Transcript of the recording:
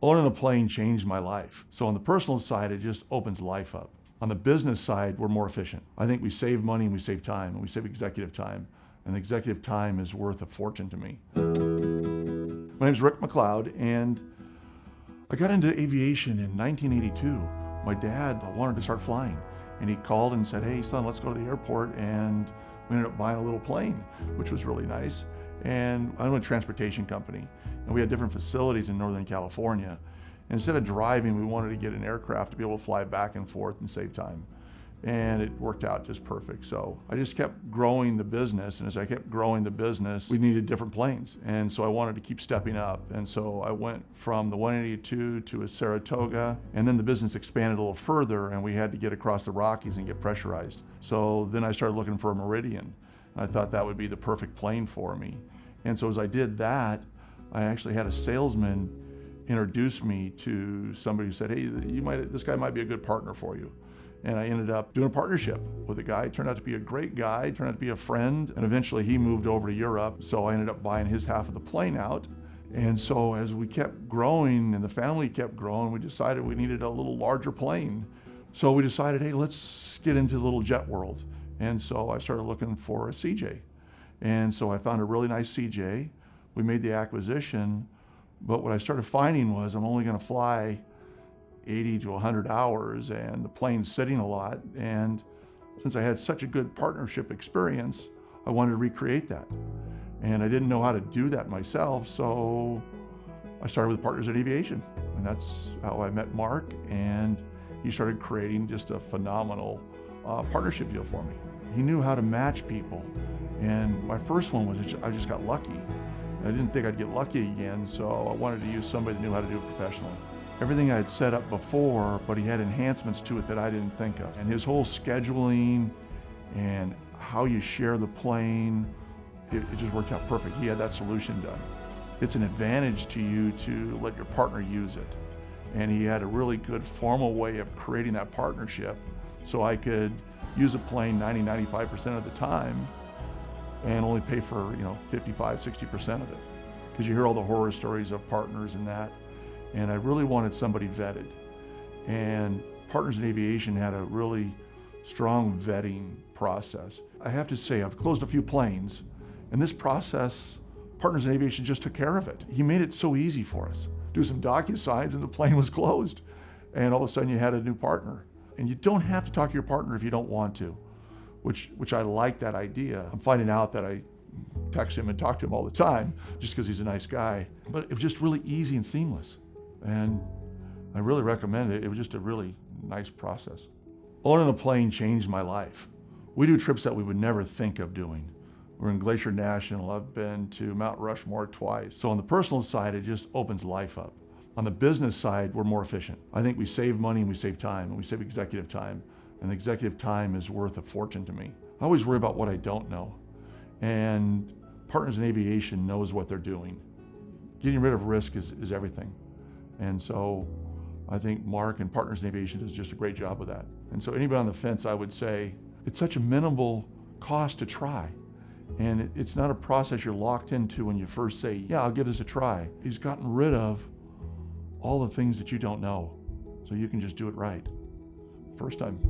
Owning a plane changed my life. So on the personal side, it just opens life up. On the business side, we're more efficient. I think we save money and we save time, and we save executive time. And executive time is worth a fortune to me. My name's Rick McLeod, and I got into aviation in 1982. My dad wanted to start flying, and he called and said, "Hey son, let's go to the airport," and we ended up buying a little plane, which was really nice. And I own a transportation company, and we had different facilities in Northern California. And instead of driving, we wanted to get an aircraft to be able to fly back and forth and save time. And it worked out just perfect. So I just kept growing the business, and as I kept growing the business, we needed different planes. And so I wanted to keep stepping up. And so I went from the 182 to a Saratoga, and then the business expanded a little further, and we had to get across the Rockies and get pressurized. So then I started looking for a Meridian. I thought that would be the perfect plane for me. And so as I did that, I actually had a salesman introduce me to somebody who said, "Hey, this guy might be a good partner for you." And I ended up doing a partnership with a guy. Turned out to be a great guy, turned out to be a friend, and eventually he moved over to Europe, so I ended up buying his half of the plane out. And so as we kept growing and the family kept growing, we decided we needed a little larger plane. So we decided, hey, let's get into the little jet world. And so I started looking for a CJ. And so I found a really nice CJ. We made the acquisition, but what I started finding was I'm only gonna fly 80 to 100 hours, and the plane's sitting a lot. And since I had such a good partnership experience, I wanted to recreate that. And I didn't know how to do that myself, so I started with Partners in Aviation. And that's how I met Mark, and he started creating just a phenomenal partnership deal for me. He knew how to match people. And my first one was I just got lucky. I didn't think I'd get lucky again, so I wanted to use somebody that knew how to do it professionally. Everything I had set up before, but he had enhancements to it that I didn't think of. And his whole scheduling and how you share the plane, it just worked out perfect. He had that solution done. It's an advantage to you to let your partner use it. And he had a really good formal way of creating that partnership, so I could use a plane 90–95% of the time and only pay for 55–60% of it. Because you hear all the horror stories of partners and that. And I really wanted somebody vetted. And Partners in Aviation had a really strong vetting process. I have to say, I've closed a few planes, and this process, Partners in Aviation just took care of it. He made it so easy for us. Do some DocuSigns and the plane was closed. And all of a sudden you had a new partner. And you don't have to talk to your partner if you don't want to, which I like that idea. I'm finding out that I text him and talk to him all the time just because he's a nice guy. But it was just really easy and seamless. And I really recommend it. It was just a really nice process. Owning a plane changed my life. We do trips that we would never think of doing. We're in Glacier National. I've been to Mount Rushmore twice. So on the personal side, it just opens life up. On the business side, we're more efficient. I think we save money and we save time, and we save executive time. And executive time is worth a fortune to me. I always worry about what I don't know. And Partners in Aviation knows what they're doing. Getting rid of risk is everything. And so I think Mark and Partners in Aviation does just a great job with that. And so anybody on the fence, I would say, it's such a minimal cost to try. And it's not a process you're locked into when you first say, yeah, I'll give this a try. He's gotten rid of all the things that you don't know, so you can just do it right first time.